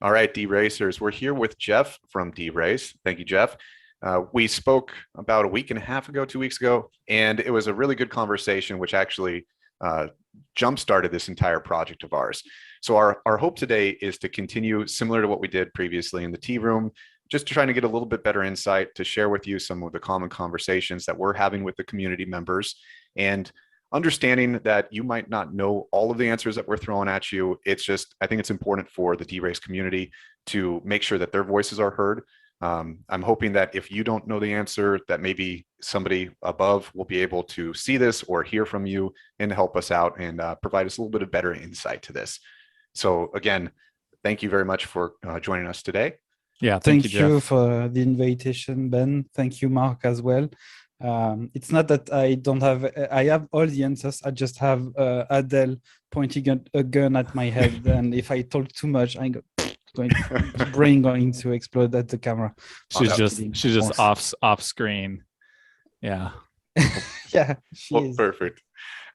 All right, DeRacers, we're here with Jeff from DeRace. Thank you, Jeff. We spoke about a week and a half ago, 2 weeks ago, and it was a really good conversation, which actually jump-started this entire project of ours. So our hope today is to continue similar to what we did previously in the tea room, just trying to get a little bit better insight to share with you some of the common conversations that we're having with the community members, and understanding that you might not know all of the answers that we're throwing at you. It's just, I think it's important for the DeRace community to make sure that their voices are heard. I'm hoping that if you don't know the answer, that maybe somebody above will be able to see this or hear from you and help us out and provide us a little bit of better insight to this. So again, thank you very much for joining us today. Yeah, thank you for the invitation, Ben. Thank you, Mark, as well. It's not that I don't have, I have all the answers. I just have Adele pointing a gun at my head. And if I talk too much, I'm brain going to explode at the camera. She's just off screen. Yeah. Yeah, she is. Perfect.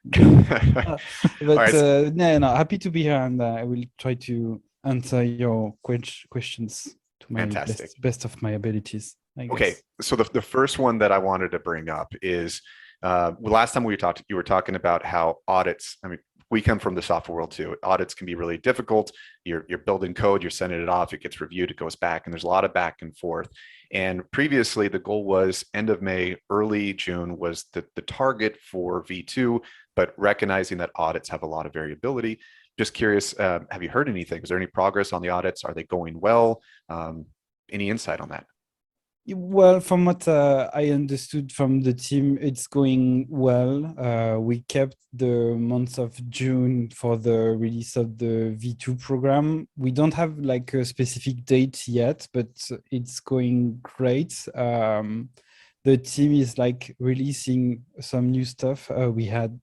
But right. No, happy to be here, and I will try to answer your questions to my best of my abilities. Okay, so the first one that I wanted to bring up is last time we talked, you were talking about how audits, I mean, we come from the software world too. Audits can be really difficult. You're building code, you're sending it off, it gets reviewed, it goes back, and there's a lot of back and forth. And previously the goal was end of May, early June was the target for V2, but recognizing that audits have a lot of variability. Just curious, have you heard anything? Is there any progress on the audits? Are they going well? Any insight on that? Well, from what I understood from the team, it's going well. We kept the month of June for the release of the V2 program. We don't have like a specific date yet, but it's going great. The team is like releasing some new stuff. We had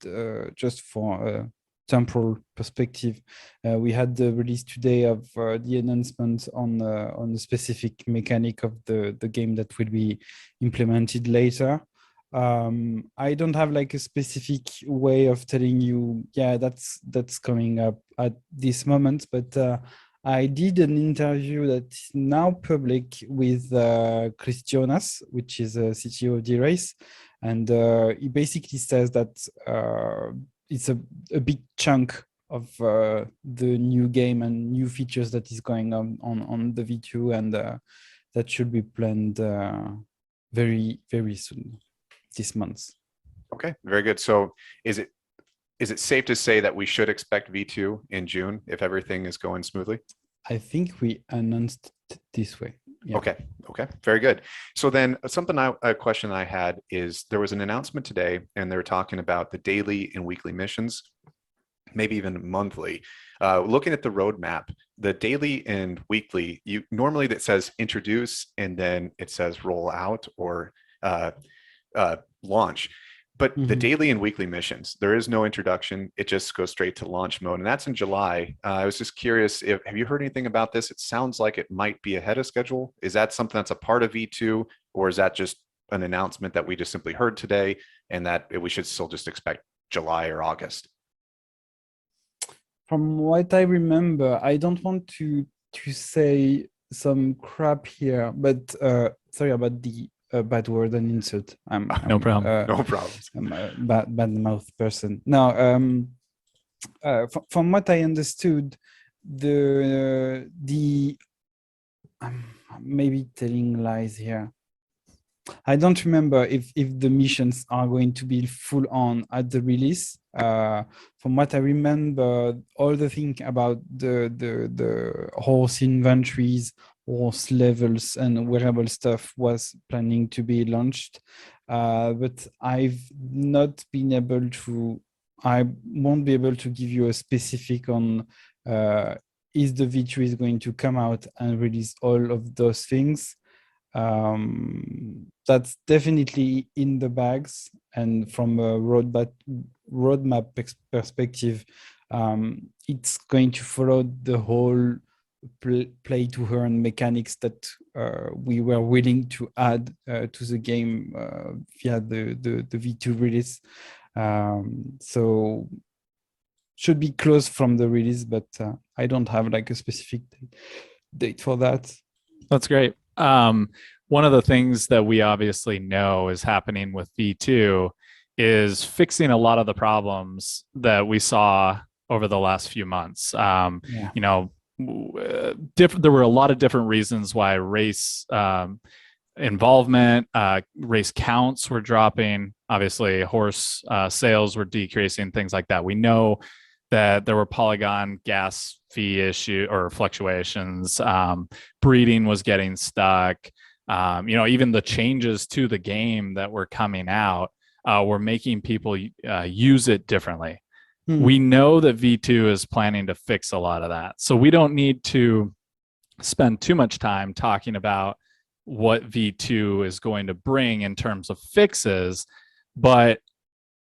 just for temporal perspective, we had the release today of the announcement on the specific mechanic of the game that will be implemented later. I don't have like a specific way of telling you, yeah, that's coming up at this moment, but I did an interview that's now public with Chris Jonas, which is a CTO of DeRace, and he basically says that it's a big chunk of the new game and new features that is going on the V2, and that should be planned very, very soon, this month. Okay, very good. So is it safe to say that we should expect V2 in June if everything is going smoothly? I think we announced it this way. Yeah. Okay, very good. So then a question I had is, there was an announcement today and they were talking about the daily and weekly missions, maybe even monthly. Looking at the roadmap, the daily and weekly, normally that says introduce and then it says roll out or launch. But the daily and weekly missions, there is no introduction. It just goes straight to launch mode, and that's in July. I was just curious, have you heard anything about this? It sounds like it might be ahead of schedule. Is that something that's a part of V2, or is that just an announcement that we just simply heard today and that we should still just expect July or August? From what I remember, I don't want to say some crap here, but sorry about the bad word and insult. No problem. No problem. I'm a bad mouth person. Now, from what I understood, the maybe telling lies here. I don't remember if the missions are going to be full on at the release. From what I remember, all the thing about the horse inventories, horse levels, and wearable stuff was planning to be launched, but I've not been able to. I won't be able to give you a specific on is the V2 is going to come out and release all of those things. That's definitely in the bags, and from a roadmap perspective, it's going to follow the whole play to earn mechanics that we were willing to add to the game via the V2 release. So should be close from the release, but I don't have like a specific date. date for that. That's great. One of the things that we obviously know is happening with V2 is fixing a lot of the problems that we saw over the last few months. You know, there were a lot of different reasons why race involvement, race counts were dropping. Obviously, horse sales were decreasing, things like that. We know that there were polygon gas fee issue or fluctuations. Breeding was getting stuck. You know, even the changes to the game that were coming out were making people use it differently. We know that V2 is planning to fix a lot of that. So we don't need to spend too much time talking about what V2 is going to bring in terms of fixes, but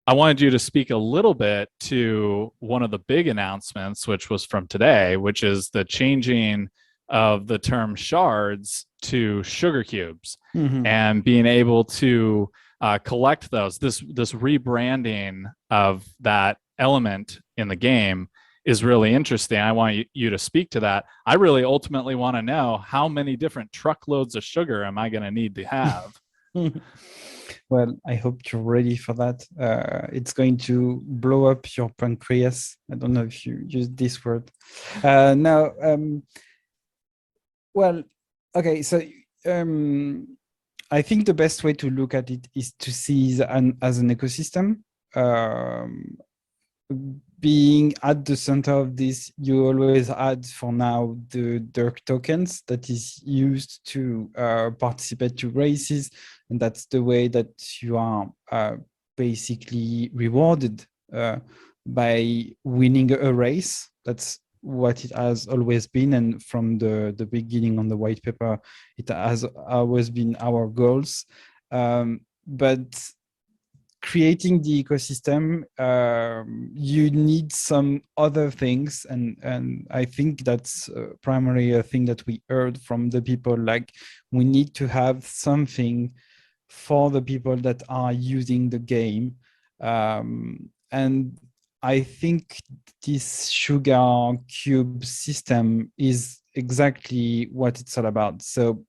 I wanted you to speak a little bit to one of the big announcements, which was from today, which is the changing of the term shards to sugar cubes and being able to collect those. This rebranding of that element in the game is really interesting. I want you to speak to that. I really ultimately want to know, how many different truckloads of sugar am I going to need to have? Well, I hope you're ready for that. It's going to blow up your pancreas. I don't know if you use this word. Now, well, okay, so I think the best way to look at it is to see it as an ecosystem. Being at the center of this, you always add for now the Dirk tokens that is used to participate to races, and that's the way that you are basically rewarded by winning a race. That's what it has always been, and from the beginning on the white paper, it has always been our goals. But creating the ecosystem, you need some other things, and I think that's primarily a thing that we heard from the people. Like, we need to have something for the people that are using the game, and I think this sugar cube system is exactly what it's all about. So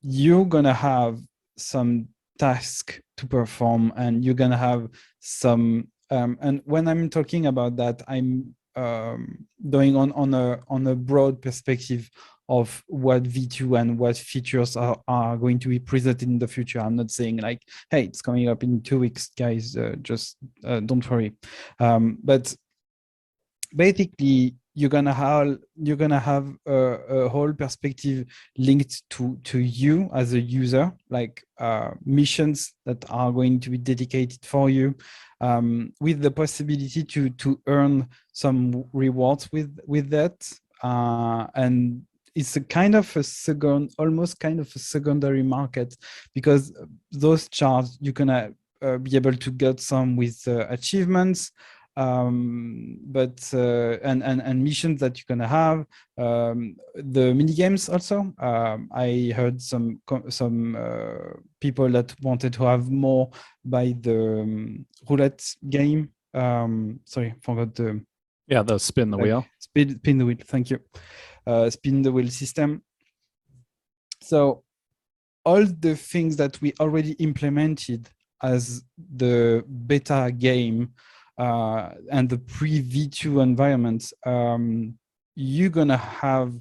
you're gonna have some task to perform, and you're gonna have some and when I'm talking about that, I'm going on a broad perspective of what V2 and what features are going to be presented in the future. I'm not saying like, hey, it's coming up in 2 weeks, guys, just don't worry. But basically, you're gonna have a whole perspective linked to you as a user, like missions that are going to be dedicated for you, with the possibility to earn some rewards with that, and it's a kind of almost kind of a secondary market, because those charts you're gonna be able to get some with achievements, but and missions that you're gonna have, the mini games also. I heard some people that wanted to have more by the roulette game. Sorry, forgot the spin the wheel. Spin the wheel. Thank you. Spin the wheel system. So all the things that we already implemented as the beta game and the pre-V2 environments, you're gonna have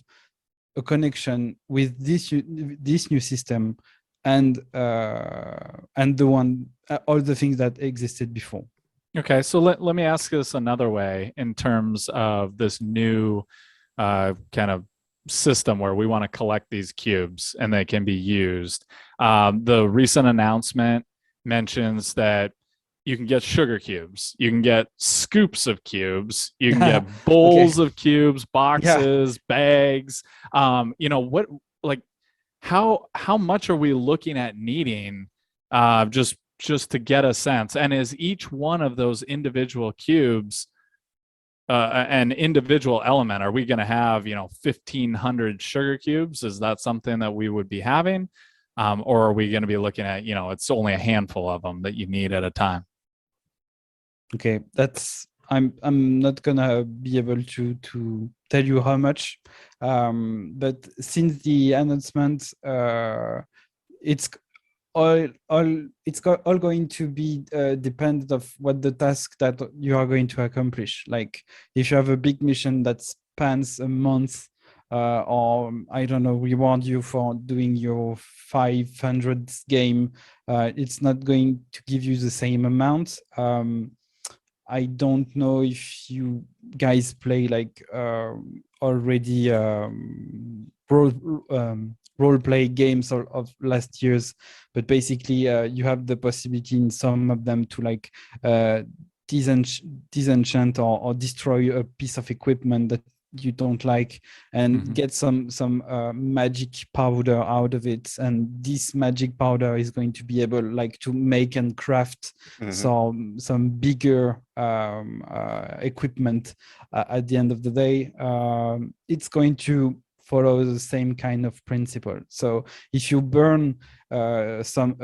a connection with this new system and the one all the things that existed before. Okay, so let me ask this another way in terms of this new kind of system where we want to collect these cubes and they can be used. The recent announcement mentions that you can get sugar cubes, you can get scoops of cubes, you can get bowls of cubes, boxes, bags. You know, what, like, how much are we looking at needing just to get a sense? And is each one of those individual cubes an individual element? Are we going to have 1,500 sugar cubes? Is that something that we would be having, or are we going to be looking at it's only a handful of them that you need at a time? Okay, that's I'm not gonna be able to tell you how much. But since the announcement, it's all going to be dependent of what the task that you are going to accomplish. Like if you have a big mission that spans a month, or I don't know, reward you for doing your 500th game, it's not going to give you the same amount. I don't know if you guys play like already role play games of last years, but basically you have the possibility in some of them to like disenchant or destroy a piece of equipment that you don't like and get some magic powder out of it, and this magic powder is going to be able like to make and craft some bigger equipment at the end of the day. It's going to follow the same kind of principle. So if you burn some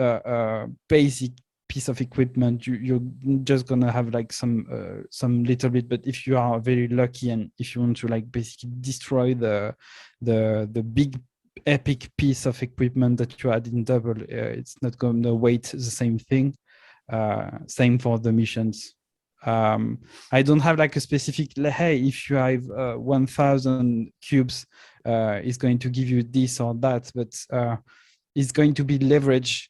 basic piece of equipment, you're just gonna have like some little bit. But if you are very lucky and if you want to like basically destroy the big epic piece of equipment that you had in double, it's not gonna weight the same thing. Same for the missions. I don't have like a specific, hey, if you have 1,000 cubes, it's going to give you this or that, but it's going to be leveraged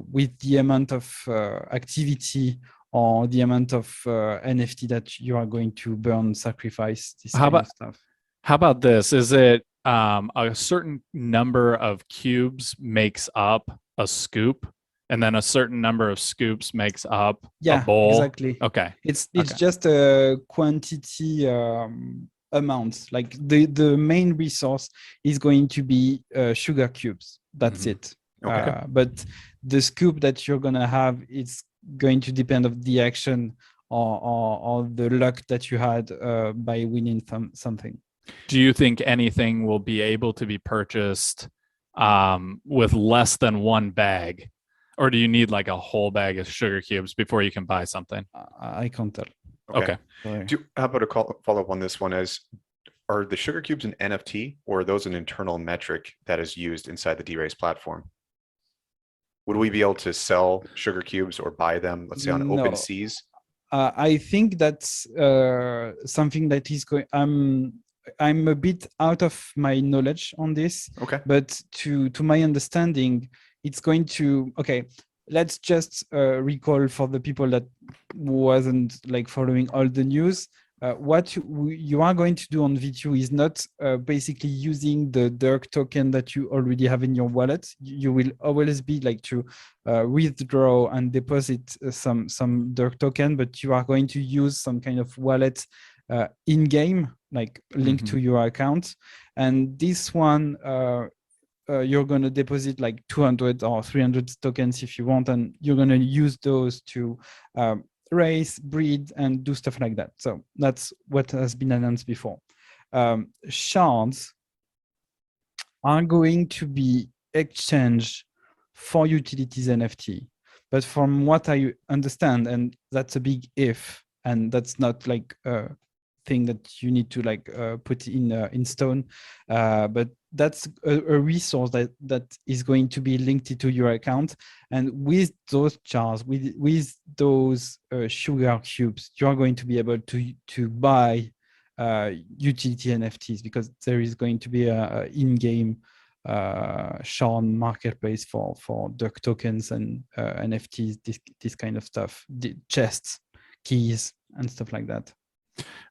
with the amount of activity or the amount of NFT that you are going to burn, sacrifice, this kind of stuff. How about this? Is it a certain number of cubes makes up a scoop, and then a certain number of scoops makes up a bowl? Exactly. Okay. It's just a quantity amount. Like the main resource is going to be sugar cubes. That's it. Okay. But the scoop that you're gonna have is going to depend of the action or the luck that you had by winning something. Do you think anything will be able to be purchased with less than one bag? Or do you need like a whole bag of sugar cubes before you can buy something? I can't tell. Okay. How about a follow-up on this one? Are the sugar cubes an NFT, or are those an internal metric that is used inside the DeRace platform? Would we be able to sell sugar cubes or buy them, let's say on OpenSeas? I think that's something that is going. I'm a bit out of my knowledge on this. Okay. But to my understanding, it's going to, okay, let's just recall for the people that wasn't like following all the news. What you are going to do on V2 is not basically using the DERC token that you already have in your wallet. You will always be like to withdraw and deposit some DERC token, but you are going to use some kind of wallet in-game, like linked to your account. And this one, you're going to deposit like 200 or 300 tokens if you want, and you're going to use those to race, breed, and do stuff like that. So that's what has been announced before. Shards are going to be exchanged for utilities NFT. But from what I understand, and that's a big if, and that's not like a thing that you need to like put in stone, but that's a resource that is going to be linked to your account. And with those jars, with those sugar cubes, you are going to be able to buy utility NFTs, because there is going to be a in-game shard marketplace for DERC tokens and NFTs, this kind of stuff, the chests, keys, and stuff like that.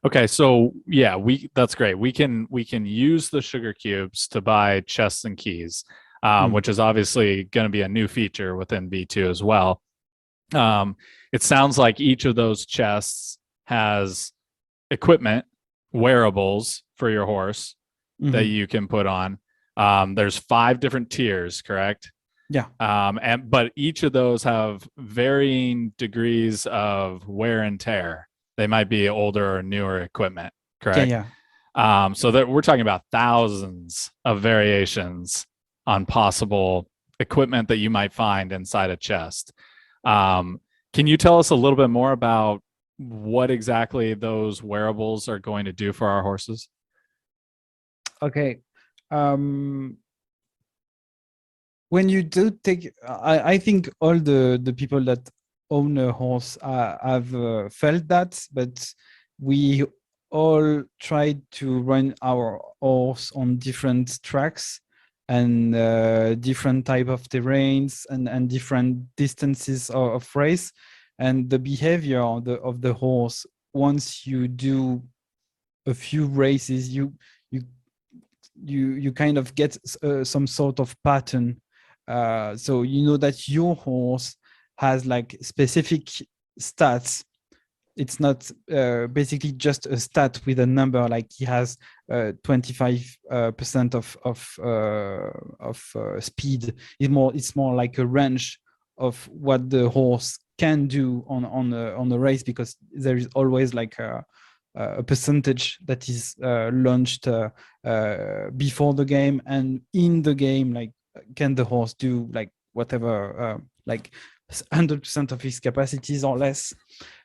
Okay, so yeah, that's great. We can use the sugar cubes to buy chests and keys, which is obviously going to be a new feature within V2 as well. It sounds like each of those chests has equipment, wearables for your horse that you can put on. There's 5 different tiers, correct? Yeah. But each of those have varying degrees of wear and tear. They might be older or newer equipment, correct? Yeah. So that we're talking about thousands of variations on possible equipment that you might find inside a chest. Can you tell us a little bit more about what exactly those wearables are going to do for our horses? Okay. When you do take, I think all the people that own a horse have felt that, but we all tried to run our horse on different tracks and different type of terrains and different distances of race, and the behavior of the horse once you do a few races, you kind of get some sort of pattern. So you know that your horse has like specific stats. It's not basically just a stat with a number, like he has 25% of speed. It's more like a range of what the horse can do on a race, because there is always like a percentage that is launched before the game and in the game. Like, can the horse do like whatever, like 100% of his capacities or less?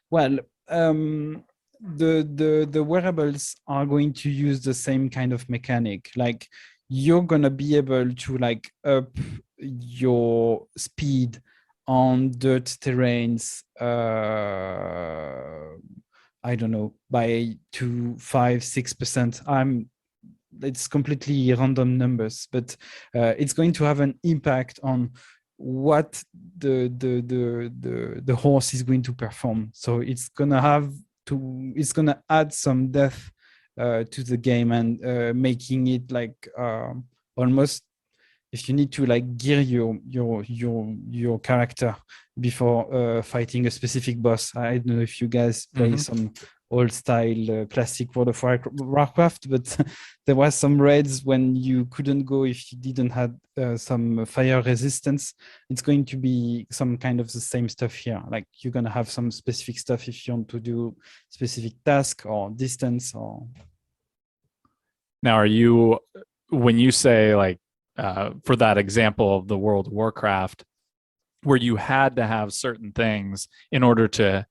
Well, the wearables are going to use the same kind of mechanic. Like, you're gonna be able to like up your speed on dirt terrains, I don't know, by 2, 5, 6%. It's completely random numbers, but it's going to have an impact on what the horse is going to perform. So it's gonna add some depth to the game, and making it like almost, if you need to like gear your character before fighting a specific boss. I don't know if you guys play some old style classic World of Warcraft, but there was some raids when you couldn't go if you didn't have some fire resistance. It's going to be some kind of the same stuff here. Like, you're gonna have some specific stuff if you want to do specific task or distance. Or now, are you, when you say like for that example of the World of Warcraft, where you had to have certain things in order to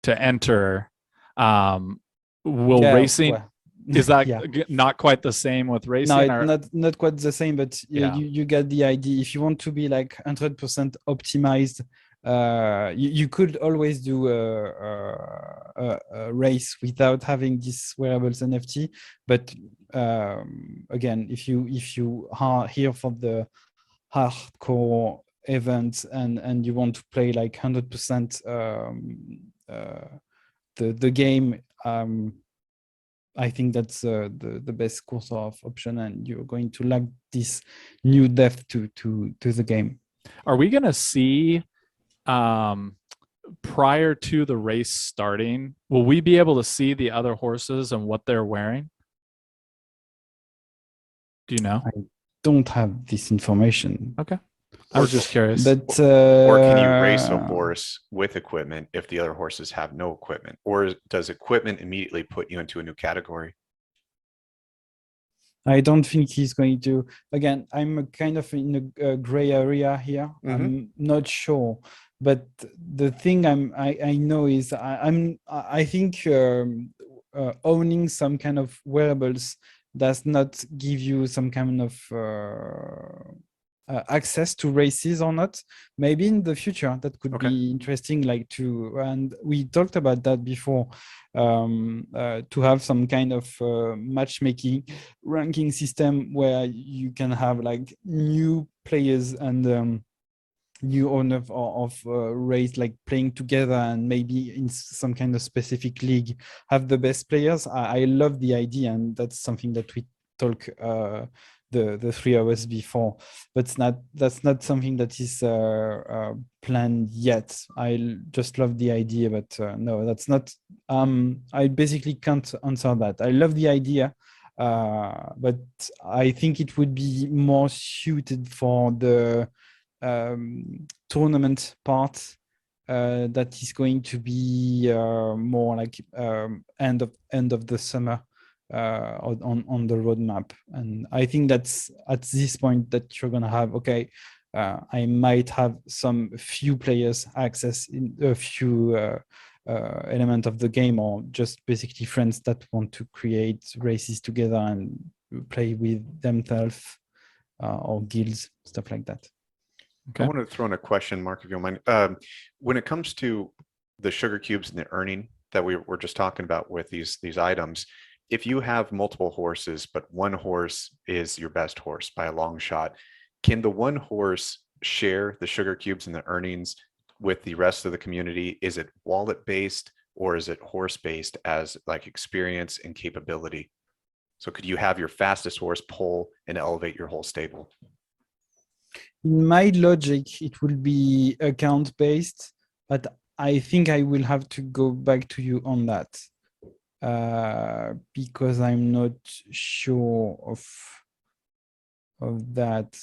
enter, racing, well, is that yeah. not quite the same with racing? No, it's not quite the same, but you get the idea. If you want to be like 100% optimized, you could always do a race without having this wearables NFT. But again, if you are here for the hardcore events and you want to play like 100% the game, I think that's the best course of option, and you're going to lack this new depth to the game. Are we going to see, prior to the race starting, will we be able to see the other horses and what they're wearing? Do you know? I don't have this information. Okay. I was just curious. But or can you race a horse with equipment if the other horses have no equipment? Or does equipment immediately put you into a new category? I don't think he's going to. Again, I'm kind of in a gray area here. I'm not sure. But the thing I know is I think owning some kind of wearables does not give you some kind of access to races or not. Maybe in the future that could be interesting, like and we talked about that before, to have some kind of matchmaking ranking system where you can have like new players and new owner of race like playing together, and maybe in some kind of specific league have the best players. I love the idea, and that's something that we talk the 3 hours before, but that's not something that is planned yet. I just love the idea, but no, that's not. I basically can't answer that. I love the idea, but I think it would be more suited for the tournament part that is going to be more like end of the summer on the roadmap. And I think that's at this point that you're gonna have, I might have some few players access in a few element of the game, or just basically friends that want to create races together and play with themselves or guilds, stuff like that. I want to throw in a question, Mark, if you don't mind. When it comes to the sugar cubes and the earning that we were just talking about with these items, if you have multiple horses, but one horse is your best horse by a long shot, can the one horse share the sugar cubes and the earnings with the rest of the community? Is it wallet based or is it horse based as like experience and capability? So could you have your fastest horse pull and elevate your whole stable? In my logic, it will be account based, but I think I will have to go back to you on that because I'm not sure of that.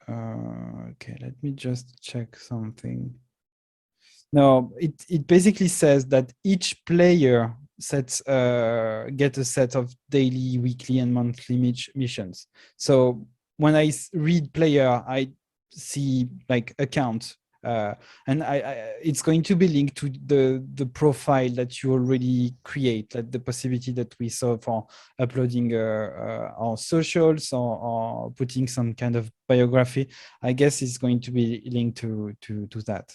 Okay, let me just check something. No, it basically says that each player sets get a set of daily, weekly, and monthly missions. So when I read player, I see like account, and it's going to be linked to the profile that you already create, like the possibility that we saw for uploading our socials or putting some kind of biography. I guess it's going to be linked to that.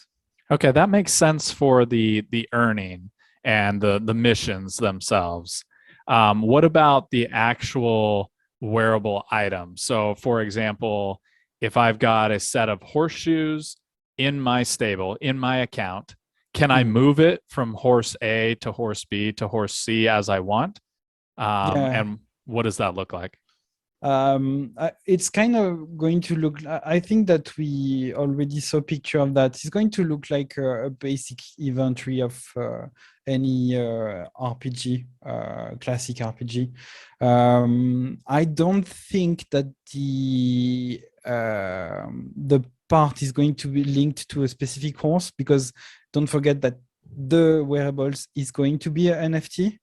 Okay, that makes sense for the earning and the missions themselves. What about the actual wearable item? So, for example, if I've got a set of horseshoes in my stable, in my account, can I move it from horse A to horse B to horse C as I want? And what does that look like? It's kind of going to look, I think that we already saw a picture of that. It's going to look like a basic inventory of any RPG, classic RPG. I don't think that the part is going to be linked to a specific horse, because don't forget that the wearables is going to be an NFT.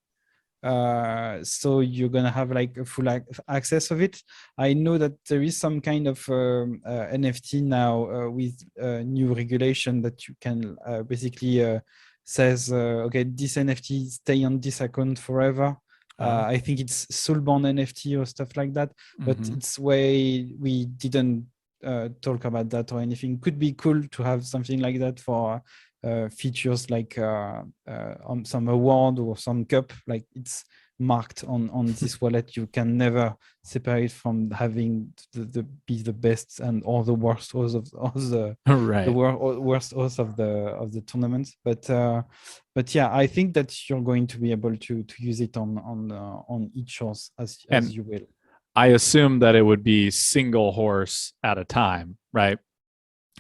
So you're gonna have like a full access of it. I know that there is some kind of NFT now with new regulation that you can basically says okay, this NFT stay on this account forever. I think it's soulbound NFT or stuff like that, but it's way we didn't talk about that or anything. Could be cool to have something like that for features like on some award or some cup, like it's marked on this wallet. You can never separate from having be the best and all the worst hosts of the worst hosts of the tournament. But yeah, I think that you're going to be able to use it on each horse as you will. I assume that it would be single horse at a time, right?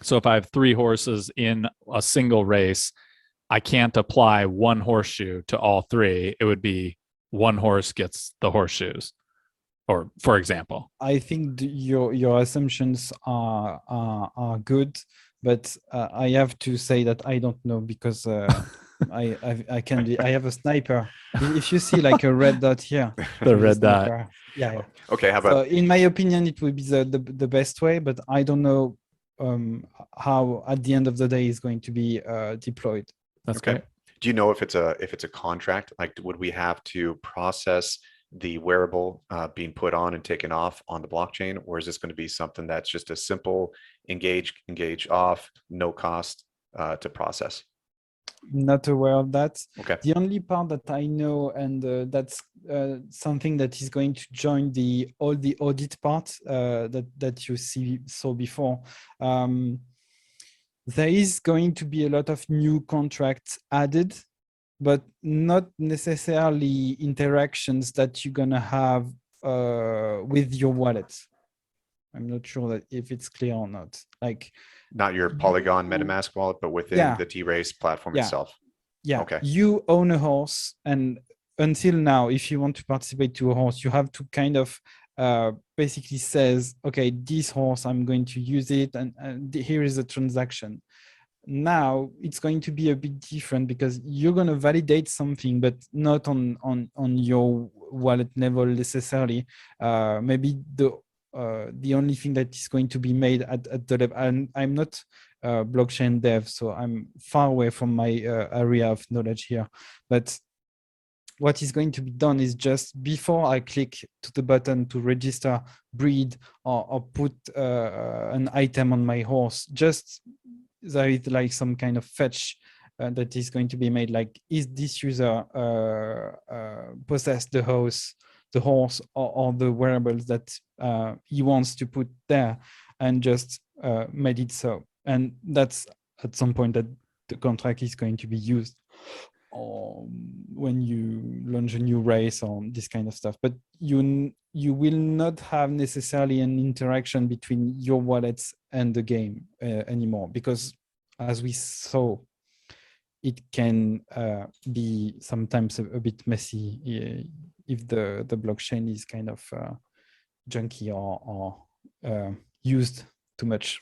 So if I have 3 horses in a single race, I can't apply one horseshoe to all 3. It would be one horse gets the horseshoes, or for example. I think your assumptions are good, but I have to say that I don't know, because I have a sniper. If you see like a red dot here, the red dot. Yeah. Okay, how about? So in my opinion, it would be the best way, but I don't know how at the end of the day is going to be deployed. That's okay. Great. Do you know if it's a contract? Like, would we have to process the wearable being put on and taken off on the blockchain, or is this going to be something that's just a simple engage off, no cost to process? Not aware of that. Okay. The only part that I know, and that's something that is going to join all the audit part that you saw before. There is going to be a lot of new contracts added, but not necessarily interactions that you're gonna have with your wallet. I'm not sure that if it's clear or not. Like, not your Polygon MetaMask wallet, but within the DeRace platform itself. Yeah. Okay. You own a horse, and until now, if you want to participate to a horse, you have to kind of basically says, okay, this horse, I'm going to use it, and here is a transaction. Now it's going to be a bit different, because you're going to validate something, but not on your wallet level necessarily. Maybe the only thing that is going to be made at the level, and I'm not blockchain dev, so I'm far away from my area of knowledge here, but what is going to be done is just before I click to the button to register, breed, or put an item on my horse, just there is like some kind of fetch that is going to be made. Like, is this user possess the horse, or the wearables that he wants to put there, and just made it so. And that's at some point that the contract is going to be used when you launch a new race or this kind of stuff. But you will not have necessarily an interaction between your wallets and the game anymore, because as we saw, it can be sometimes a bit messy if the blockchain is kind of junky or used too much.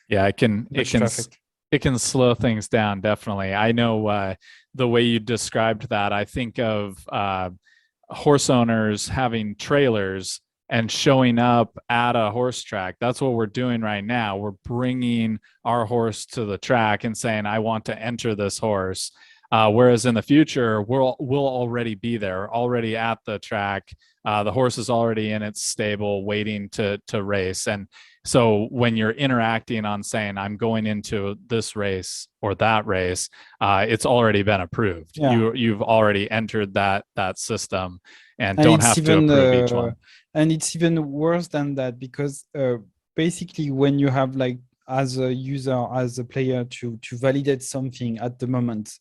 Yeah, it can traffic. It can slow things down, definitely. I know the way you described that, I think of horse owners having trailers and showing up at a horse track. That's what we're doing right now. We're bringing our horse to the track and saying, I want to enter this horse. Whereas in the future, we'll already be there, already at the track. The horse is already in its stable, waiting to race. And so when you're interacting on saying, I'm going into this race or that race, it's already been approved. Yeah. You've already entered that system and don't have to approve each one. And it's even worse than that, because basically when you have, like, as a user, as a player, to validate something at the moment,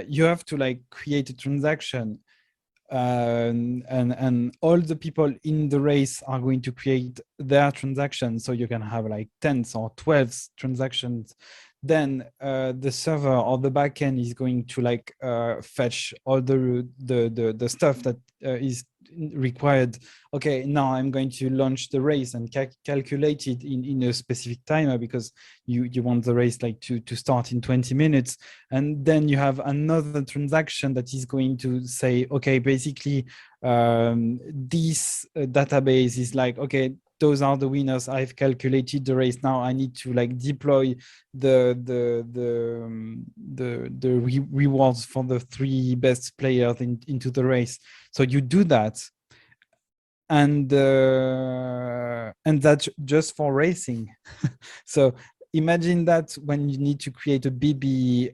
you have to like create a transaction. And all the people in the race are going to create their transactions, so you can have like 10s or 12s transactions. Then the server or the backend is going to like fetch all the stuff that is required. Okay, now I'm going to launch the race and calculate it in a specific timer, because you want the race like to start in 20 minutes. And then you have another transaction that is going to say, okay, basically this database is like, okay, those are the winners. I've calculated the race. Now I need to like deploy the rewards for the 3 best players into the race. So you do that, and that's just for racing. So imagine that when you need to create a BB,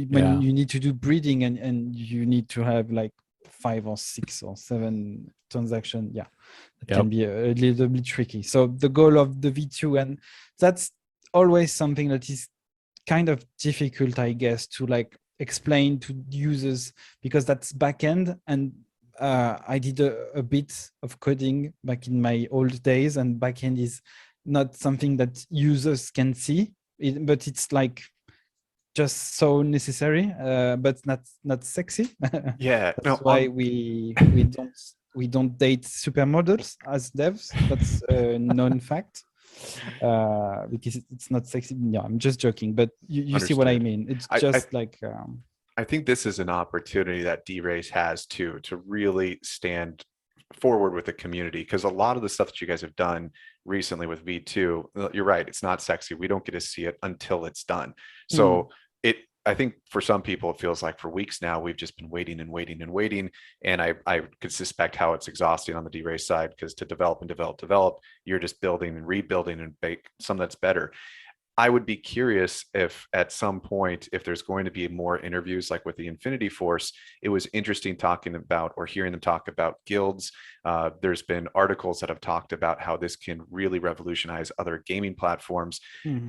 when you need to do breeding, and you need to have like 5 or 6 or 7 transactions. Yeah, it can be a little bit tricky. So the goal of the V2, and that's always something that is kind of difficult, I guess, to like explain to users, because that's backend. And I did a bit of coding back in my old days, and backend is not something that users can see, but it's like just so necessary, but not sexy. Yeah, That's why we don't date supermodels as devs. That's a known fact, because it's not sexy. Yeah, I'm just joking, but you see what I mean. It's just I think this is an opportunity that DeRace has to really stand forward with the community, because a lot of the stuff that you guys have done recently with V2, you're right, it's not sexy. We don't get to see it until it's done. So I think for some people, it feels like for weeks now, we've just been waiting and waiting and waiting. And I could suspect how it's exhausting on the DeRace side, because to develop and develop, you're just building and rebuilding and bake something that's better. I would be curious if at some point, if there's going to be more interviews like with the Infinity Force. It was interesting talking about or hearing them talk about guilds. There's been articles that have talked about how this can really revolutionize other gaming platforms.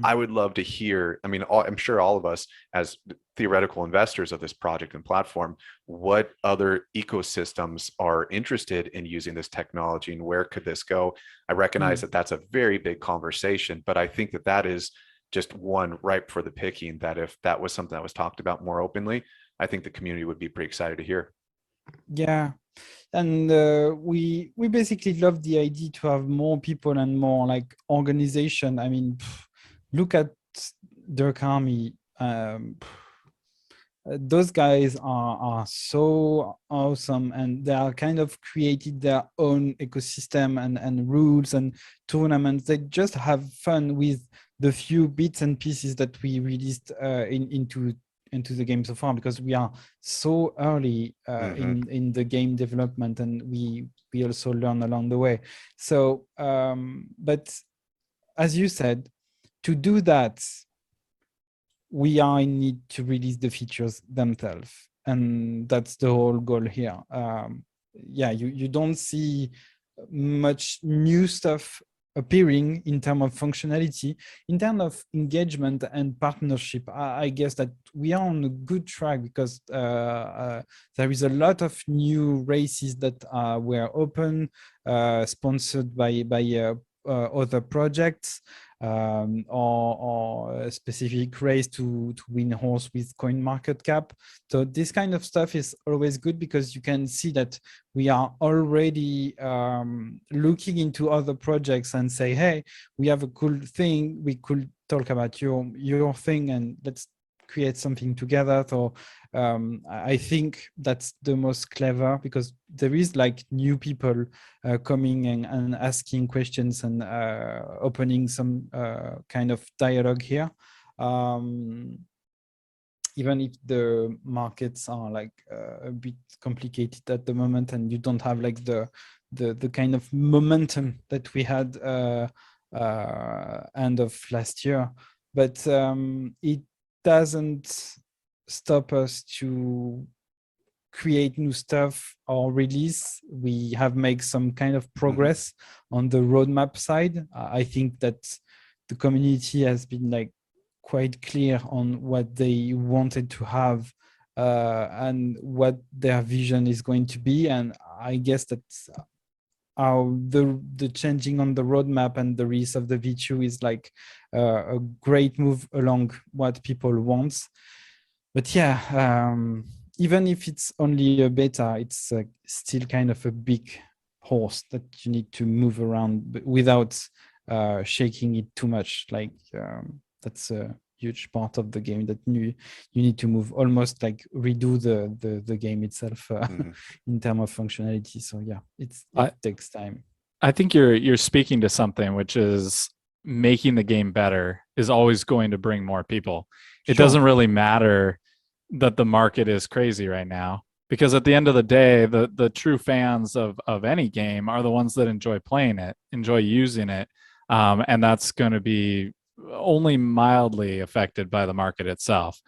I would love to hear, I mean, I'm sure all of us as theoretical investors of this project and platform, what other ecosystems are interested in using this technology and where could this go? I recognize that that's a very big conversation, but I think that that is just one ripe for the picking, that if that was something that was talked about more openly, I think the community would be pretty excited to hear. Yeah. And we basically love the idea to have more people and more like organization. I mean, look at Dirk Army. Those guys are so awesome, and they are kind of created their own ecosystem and rules and tournaments. They just have fun with the few bits and pieces that we released into the game so far, because we are so early in the game development, and we also learn along the way. So, but as you said, to do that, we are in need to release the features themselves, and that's the whole goal here. Yeah, you don't see much new stuff appearing in terms of functionality. In terms of engagement and partnership, I guess that we are on a good track, because there is a lot of new races that were open, sponsored by other projects, or a specific race to win horse with coin market cap. So this kind of stuff is always good, because you can see that we are already looking into other projects and say, hey, we have a cool thing, we could talk about your thing, and let's create something together. So I think that's the most clever, because there is like new people coming and asking questions and opening some kind of dialogue here. Even if the markets are like a bit complicated at the moment, and you don't have like the kind of momentum that we had end of last year, but it doesn't stop us to create new stuff or release. We have made some kind of progress on the roadmap side. I think that the community has been like quite clear on what they wanted to have and what their vision is going to be. And I guess that's how the changing on the roadmap and the release of the V2 is like a great move along what people want. But yeah, even if it's only a beta, it's still kind of a big horse that you need to move around without shaking it too much. Like that's a huge part of the game that you need to move, almost like redo the game itself in terms of functionality. So yeah, it takes time. I think you're speaking to something, which is making the game better is always going to bring more people. It doesn't really matter that the market is crazy right now, because at the end of the day, the true fans of any game are the ones that enjoy playing it, enjoy using it, and that's going to be only mildly affected by the market itself.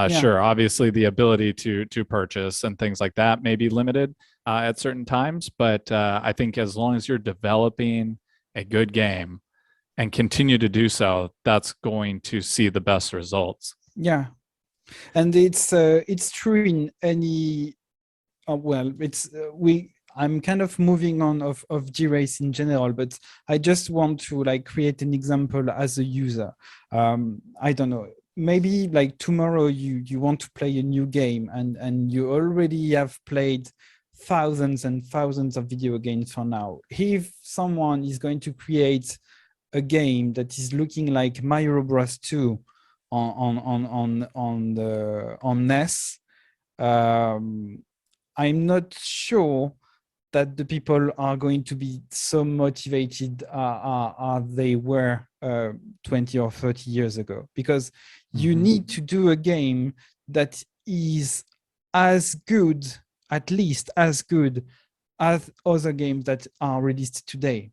Sure, obviously the ability to purchase and things like that may be limited at certain times, but I think as long as you're developing a good game and continue to do so, that's going to see the best results. Yeah, and it's true in any. Well, it's I'm kind of moving on of DeRace in general, but I just want to like create an example as a user. I don't know, maybe like tomorrow you want to play a new game, and you already have played thousands and thousands of video games for now. If someone is going to create a game that is looking like Mario Bros 2 on NES, I'm not sure that the people are going to be so motivated as they were 20 or 30 years ago, because you need to do a game that is as good, at least as good as other games that are released today.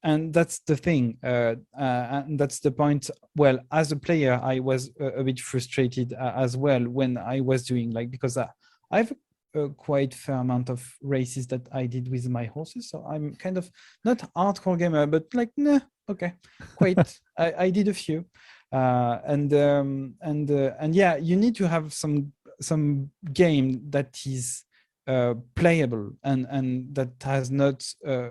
And that's the thing, and that's the point. Well, as a player, I was a bit frustrated as well when I was doing like, because I've a quite fair amount of races that I did with my horses, so I'm kind of not hardcore gamer, but like okay, quite. I did a few, and yeah, you need to have some game that is playable and that has not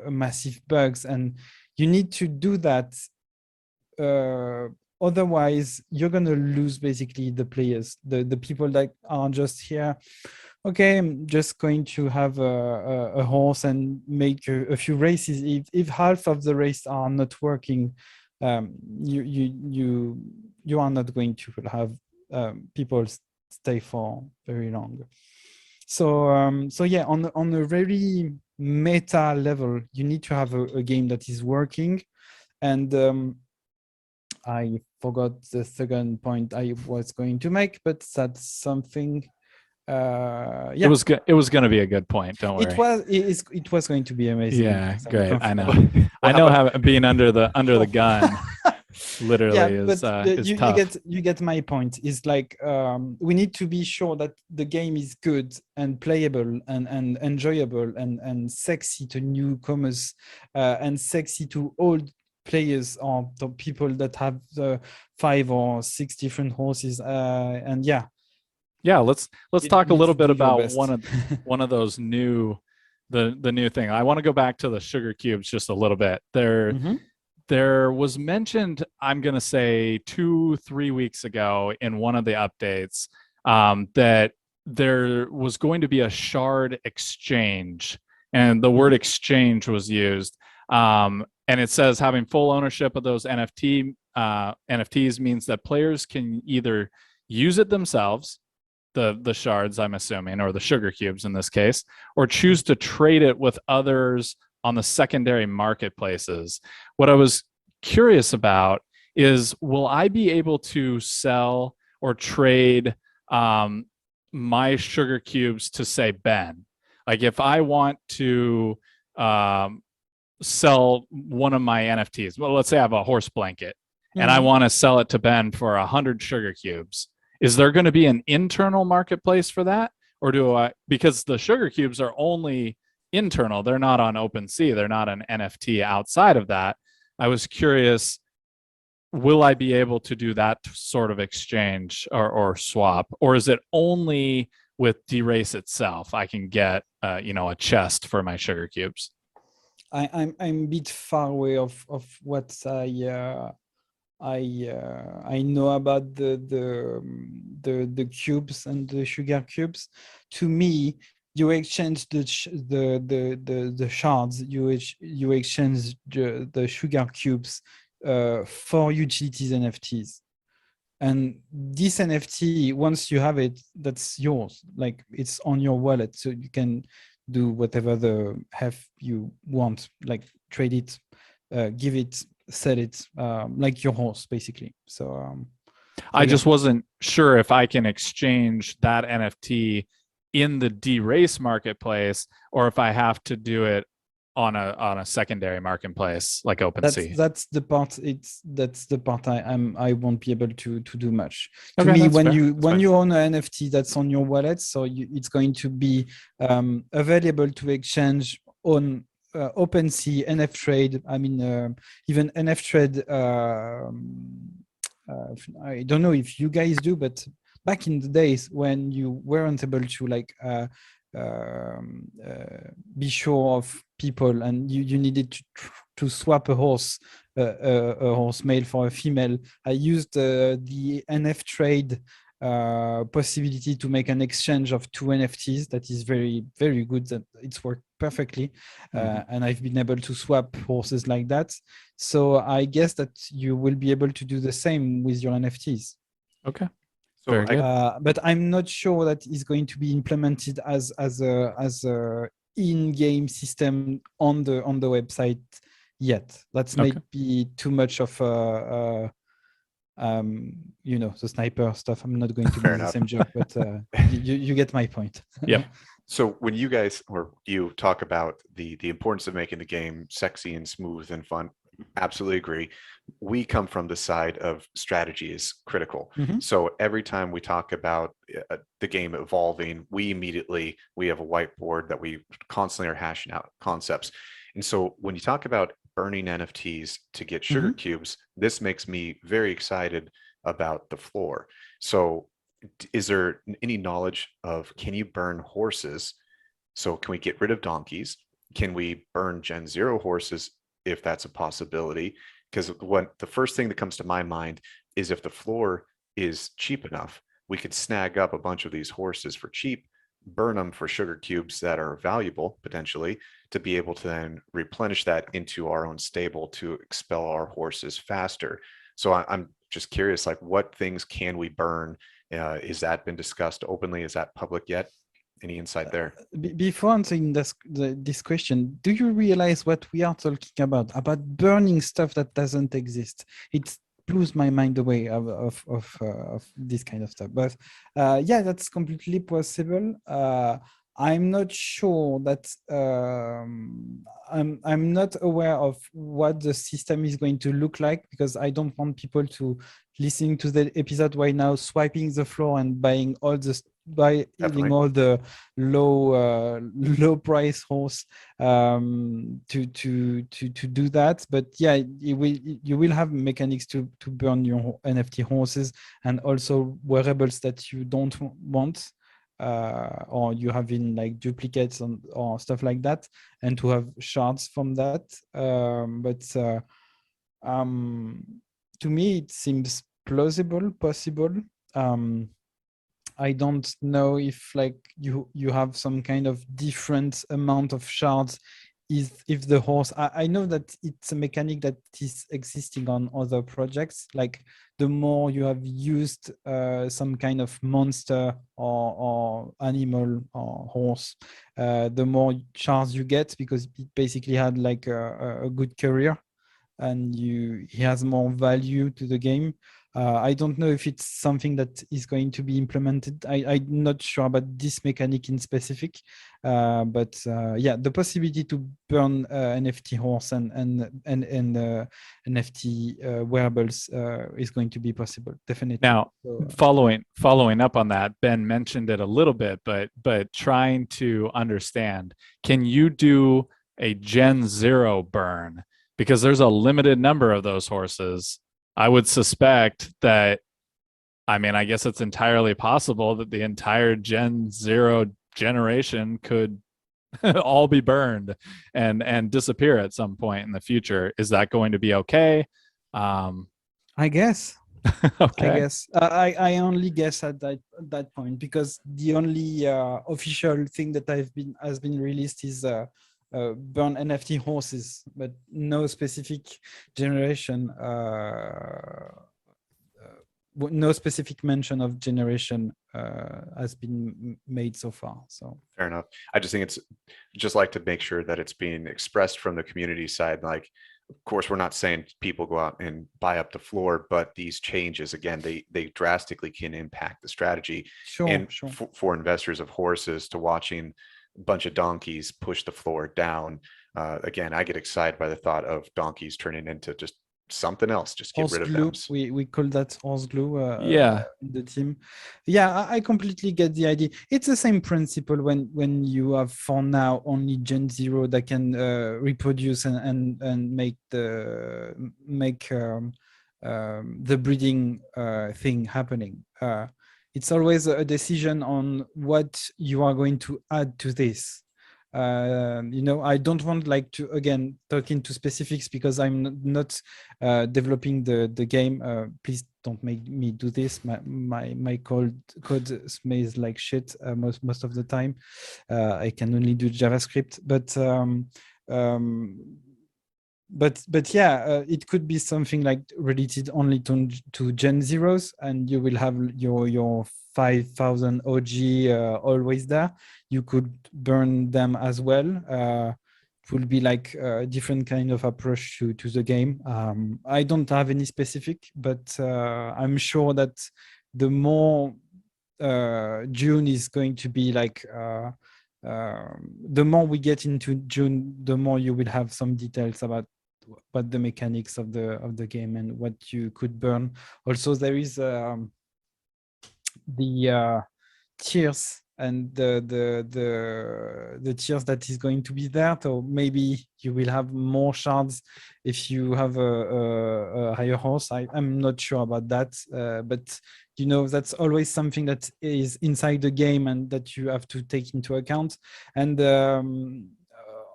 massive bugs, and you need to do that. Otherwise, you're gonna lose basically the players, the people that are just here. Okay, I'm just going to have a horse and make a few races. If half of the race are not working, you are not going to have people stay for very long. So yeah, on a very meta level, you need to have a game that is working, and I forgot the second point I was going to make, but that's something. It was good. It was going to be a good point. Don't worry. It was going to be amazing. Yeah, So great. I know. Well, I know how being under the gun literally yeah, is but is tough. you get my point. It's like we need to be sure that the game is good and playable and enjoyable and sexy to newcomers and sexy to old players or the people that have 5 or 6 different horses. And Yeah, let's you talk a need little to bit do your about best. one of those new the new thing. I want to go back to the sugar cubes just a little bit. Mhm. There was mentioned, I'm going to say 2-3 weeks ago in one of the updates, that there was going to be a shard exchange, and the word exchange was used. And it says having full ownership of those NFTs means that players can either use it themselves, the shards, I'm assuming, or the sugar cubes in this case, or choose to trade it with others on the secondary marketplaces. What I was curious about is, will I be able to sell or trade my sugar cubes to, say, Ben? Like if I want to sell one of my NFTs, well, let's say I have a horse blanket and I want to sell it to Ben for 100 sugar cubes. Is there going to be an internal marketplace for that? Or because the sugar cubes are only internal, they're not on OpenSea, they're not an NFT outside of that. I was curious, will I be able to do that sort of exchange or swap? Or is it only with DeRace itself I can get a chest for my sugar cubes? I'm a bit far away of what I know about the cubes and the sugar cubes. To me, you exchange the shards. You exchange the sugar cubes for utilities NFTs. And this NFT, once you have it, that's yours. Like it's on your wallet, so you can do whatever the have you want, like trade it, give it, sell it, like your horse, basically. So I just wasn't sure if I can exchange that NFT in the DeRace marketplace, or if I have to do it on a secondary marketplace like OpenSea. That's the part. That's the part I won't be able to do much. Okay, To me, that's when fair. you own an NFT that's on your wallet, so it's going to be available to exchange on OpenSea, NFTrade. I mean, even NFTrade. I don't know if you guys do, but back in the days when you weren't able to like be sure of people and you needed to swap a horse male for a female, I used the NFTrade possibility to make an exchange of 2 NFTs. That is very, very good. That it's worked perfectly. And I've been able to swap horses like that. So I guess that you will be able to do the same with your NFTs. Okay. So Very good. But I'm not sure that is going to be implemented as a in-game system on the website yet. That's maybe too much of the sniper stuff. I'm not going to do the same joke, but you get my point. Yep. So when you guys or you talk about the importance of making the game sexy and smooth and fun, absolutely agree. We come from the side of strategy is critical. So every time we talk about the game evolving, we have a whiteboard that we constantly are hashing out concepts. And so when you talk about burning NFTs to get sugar cubes, this makes me very excited about the floor. So is there any knowledge of, can you burn horses? So can we get rid of donkeys? Can we burn Gen 0 horses if that's a possibility? Because the first thing that comes to my mind is, if the floor is cheap enough, we could snag up a bunch of these horses for cheap, burn them for sugar cubes that are valuable potentially, to be able to then replenish that into our own stable to expel our horses faster. So I'm just curious, like, what things can we burn? Is that been discussed openly? Is that public yet? Any insight there? Before answering this question, do you realize what we are talking about? About burning stuff that doesn't exist. It's blows my mind away of this kind of stuff. But yeah, that's completely possible. I'm not sure that I'm not aware of what the system is going to look like, because I don't want people to listening to the episode right now swiping the floor and buying all the all the low price horse to do that. But yeah, you will have mechanics to burn your NFT horses, and also wearables that you don't want. Or you have in like duplicates or stuff like that, and to have shards from that. To me, it seems plausible, possible. I don't know if like you have some kind of different amount of shards. If the horse, I know that it's a mechanic that is existing on other projects. Like the more you have used some kind of monster or animal or horse, the more shards you get, because it basically had like a good career, and he has more value to the game. I don't know if it's something that is going to be implemented. I'm not sure about this mechanic in specific, but yeah, the possibility to burn NFT horse and NFT wearables is going to be possible, definitely. Now, following up on that, Ben mentioned it a little bit, but trying to understand, can you do a Gen 0 burn? Because there's a limited number of those horses. I would suspect that, I mean, I guess it's entirely possible that the entire Gen 0 generation could all be burned and disappear at some point in the future. Is that going to be okay? I guess. Okay. I guess I only guess at that point, because the only official thing that has been released is burn NFT horses, but no specific generation, no specific mention of generation has been made so far. So fair enough. I just think it's just like to make sure that it's being expressed from the community side. Like, of course, we're not saying people go out and buy up the floor, but these changes, again, they drastically can impact the strategy. Sure. For investors of horses to watching a bunch of donkeys push the floor down, again, I get excited by the thought of donkeys turning into just something else. Just get rid of them. We call that horse glue yeah. in the team. Yeah, I completely get the idea. It's the same principle when you have for now only Gen 0 that can reproduce and make the breeding thing happening. It's always a decision on what you are going to add to this. I don't want like to again talk into specifics, because I'm not developing the game. Please don't make me do this. My code smells like shit most of the time. I can only do JavaScript, but yeah, it could be something like related only to Gen Zeros, and you will have your 5,000 OG always there. You could burn them as well. It will be like a different kind of approach to the game. I don't have any specific, but I'm sure that the more June is going to be like, the more we get into June, the more you will have some details about what the mechanics of the game and what you could burn. Also, there is the tiers and the tiers that is going to be there. So maybe you will have more shards if you have a higher horse. I'm not sure about that, but that's always something that is inside the game and that you have to take into account. And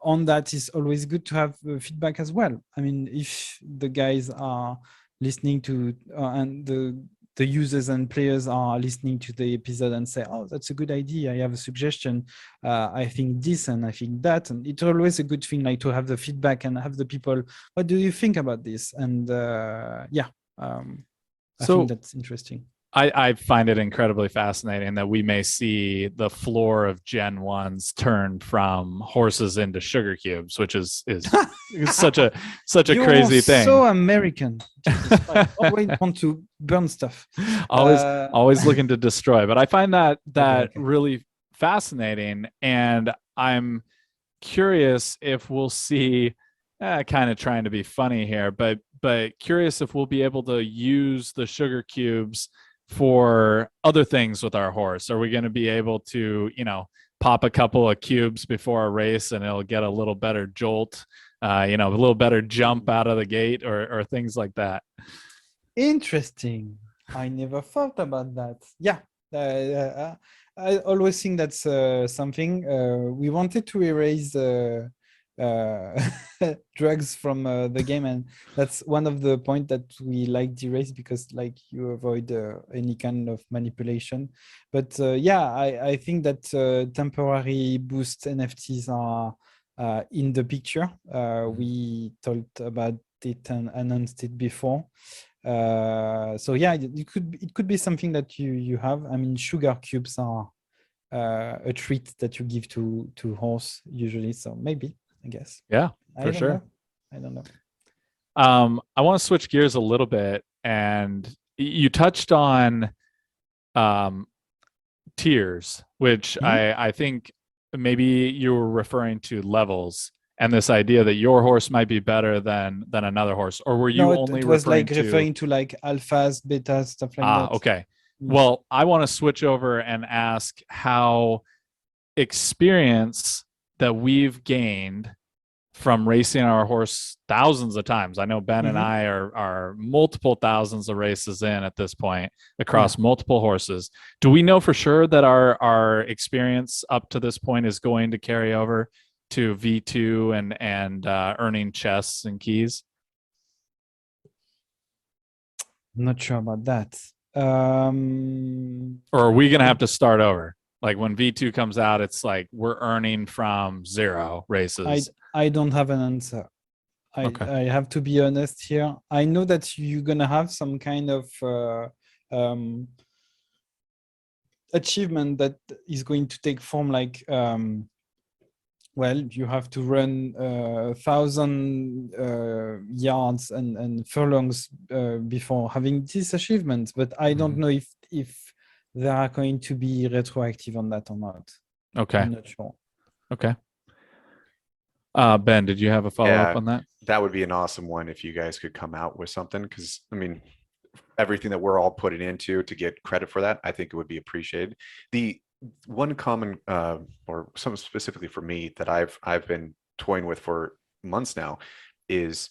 on that, is always good to have feedback as well. I mean, if the guys are listening to and the users and players are listening to the episode and say, oh, that's a good idea, I have a suggestion, I think this and I think that, and it's always a good thing like to have the feedback and have the people, what do you think about this? And I think that's interesting. I find it incredibly fascinating that we may see the floor of Gen 1s turn from horses into sugar cubes, which is such a You're crazy thing. so American. Jesus Christ. Always want to burn stuff. Always looking to destroy. But I find that Okay. really fascinating, and I'm curious if we'll see, kind of trying to be funny here, but curious if we'll be able to use the sugar cubes for other things with our horse. Are we going to be able to, pop a couple of cubes before a race and it'll get a little better jolt, a little better jump out of the gate, or things like that? Interesting. I never thought about that. Yeah. I always think that's something. We wanted to erase drugs from the game, and that's one of the points that we like DeRace, because like you avoid any kind of manipulation. But yeah, I think that temporary boost NFTs are in the picture. We talked about it and announced it before. So yeah, it could be something that you have. I mean, sugar cubes are a treat that you give to horse usually. So maybe, I guess. Yeah, I for don't sure. know. I don't know. I want to switch gears a little bit, and you touched on tiers, which I think maybe you were referring to levels, and this idea that your horse might be better than another horse, or were you only it was referring like referring to like alphas, betas, stuff like that. Okay. Well, I want to switch over and ask how experience that we've gained from racing our horse thousands of times. I know Ben and I are multiple thousands of races in at this point across multiple horses. Do we know for sure that our experience up to this point is going to carry over to V2 and earning chests and keys? I'm not sure about that. Or are we going to have to start over? Like when V2 comes out, it's like we're earning from 0 races. I don't have an answer. I have to be honest here. I know that you're gonna have some kind of achievement that is going to take form, like well, you have to run 1,000 yards and furlongs before having this achievement, but I don't know if they are going to be retroactive on that or not. Okay. I'm not sure. Okay. Ben, did you have a follow-up on that? That would be an awesome one if you guys could come out with something, because I mean, everything that we're all putting into to get credit for that, I think it would be appreciated. The one common or some specifically for me that I've been toying with for months now is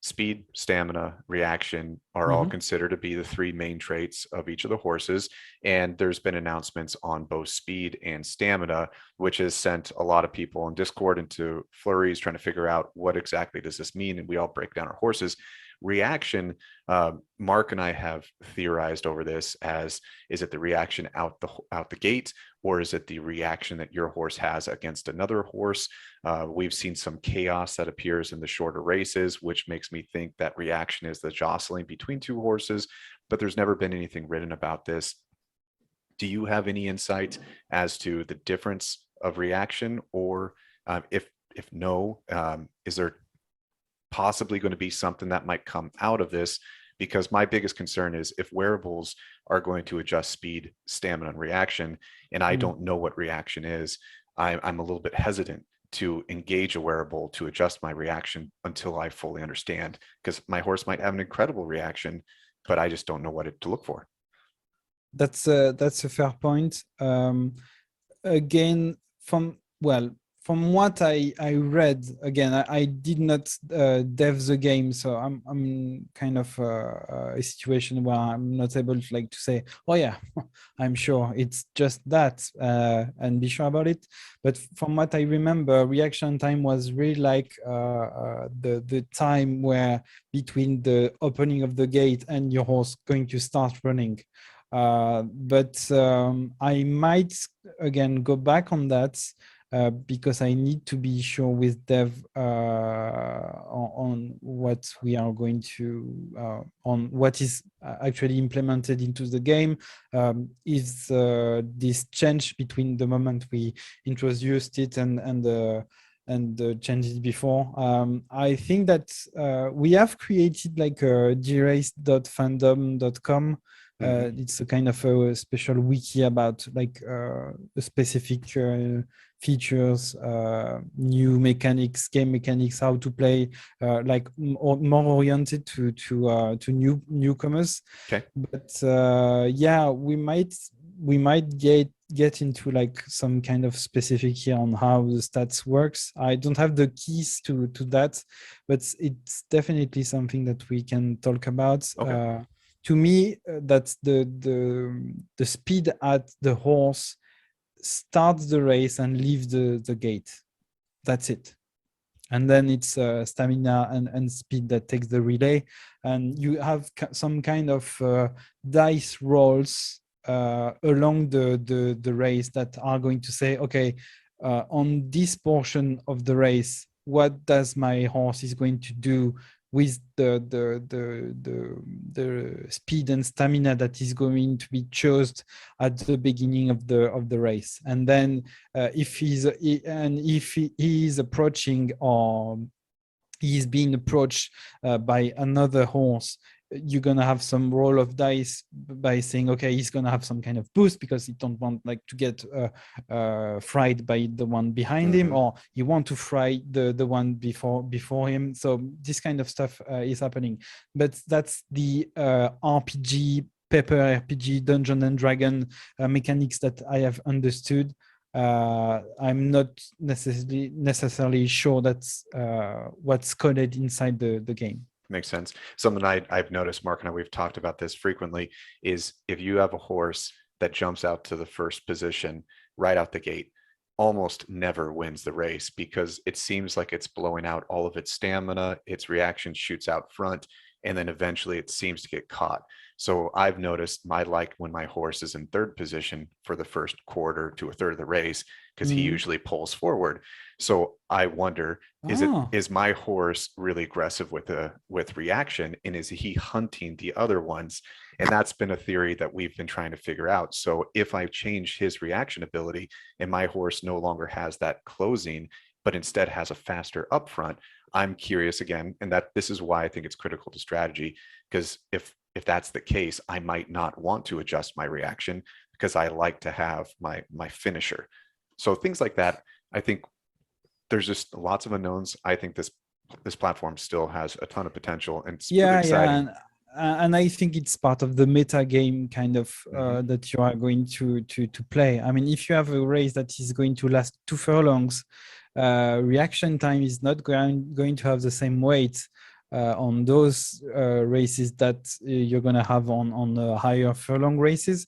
speed, stamina, reaction are all considered to be the 3 main traits of each of the horses. And there's been announcements on both speed and stamina, which has sent a lot of people on Discord into flurries trying to figure out what exactly does this mean. And we all break down our horses. Reaction, Mark and I have theorized over this as, is it the reaction out the gate, or is it the reaction that your horse has against another horse? We've seen some chaos that appears in the shorter races, which makes me think that reaction is the jostling between 2 horses, but there's never been anything written about this. Do you have any insight as to the difference of reaction, or if no, is there possibly going to be something that might come out of this? Because my biggest concern is if wearables are going to adjust speed, stamina, and reaction, and I don't know what reaction is, I'm a little bit hesitant to engage a wearable to adjust my reaction until I fully understand, because my horse might have an incredible reaction, but I just don't know what to look for. That's a fair point. Again, from what I read, again, I did not dev the game, so I'm kind of a situation where I'm not able to like to say, oh yeah, I'm sure it's just that, and be sure about it. But from what I remember, reaction time was really like the time where between the opening of the gate and your horse going to start running. But I might again go back on that. because I need to be sure with dev on what we are going to on what is actually implemented into the game. Is this change between the moment we introduced it and the changes before? I think that we have created like a DeRace.fandom.com. It's a kind of a special wiki about like a specific features, new mechanics, game mechanics, how to play, like more oriented to newcomers. Okay. But yeah, we might get into like some kind of specific here on how the stats works. I don't have the keys to that, but it's definitely something that we can talk about. Okay. To me, that's the speed at the horse starts the race and leaves the gate. That's it. And then it's stamina and speed that takes the relay. And you have some kind of dice rolls along the race that are going to say, okay, on this portion of the race, what does my horse is going to do with the speed and stamina that is going to be chosen at the beginning of the race. And then if he is approaching or he is being approached by another horse, you're gonna have some roll of dice by saying, okay, he's gonna have some kind of boost because he don't want like to get fried by the one behind him, or you want to fry the one before him. So this kind of stuff is happening. But that's the RPG, paper RPG, Dungeon and Dragon mechanics that I have understood. I'm not necessarily sure that's what's coded inside the game. Makes sense. Something I've noticed, Mark and I, we've talked about this frequently, is if you have a horse that jumps out to the first position right out the gate, almost never wins the race because it seems like it's blowing out all of its stamina, its reaction shoots out front, and then eventually it seems to get caught. So I've noticed when my horse is in third position for the first quarter to a third of the race, because he usually pulls forward. So I wonder, is my horse really aggressive with reaction, and is he hunting the other ones? And that's been a theory that we've been trying to figure out. So if I change his reaction ability and my horse no longer has that closing, but instead has a faster upfront, I'm curious again, and that this is why I think it's critical to strategy, because if that's the case, I might not want to adjust my reaction because I like to have my finisher. So things like that, I think there's just lots of unknowns. I think this platform still has a ton of potential, and it's really exciting. And I think it's part of the meta game kind of that you are going to play. I mean, if you have a race that is going to last 2 furlongs, reaction time is not going to have the same weight on those races that you're going to have on higher furlong races.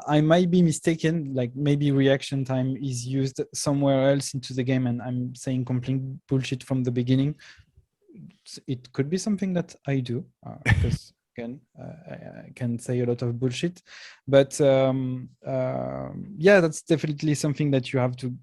I might be mistaken, like maybe reaction time is used somewhere else into the game and I'm saying complete bullshit from the beginning. It could be something that I do because again, I can say a lot of bullshit, but yeah, that's definitely something that you have to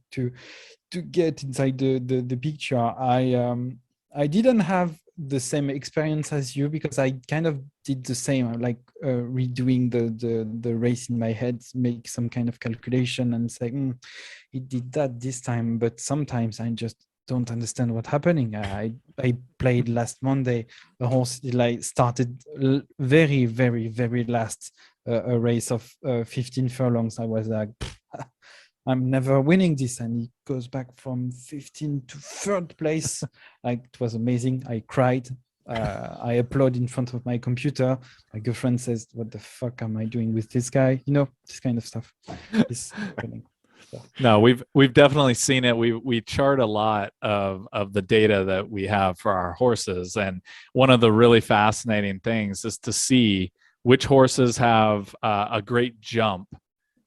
get inside the picture. I didn't have the same experience as you because I kind of did the same. I'm like redoing the race in my head, make some kind of calculation and say, it did that this time, but sometimes I just don't understand what's happening. I played last Monday. The horse like started very, very, very last a race of 15 furlongs. I was like, I'm never winning this, and he goes back from 15 to third place. Like it was amazing. I cried. I applaud in front of my computer. My girlfriend says, "What the fuck am I doing with this guy?" You know, this kind of stuff is happening. So. No, we've definitely seen it. We chart a lot of the data that we have for our horses, and one of the really fascinating things is to see which horses have a great jump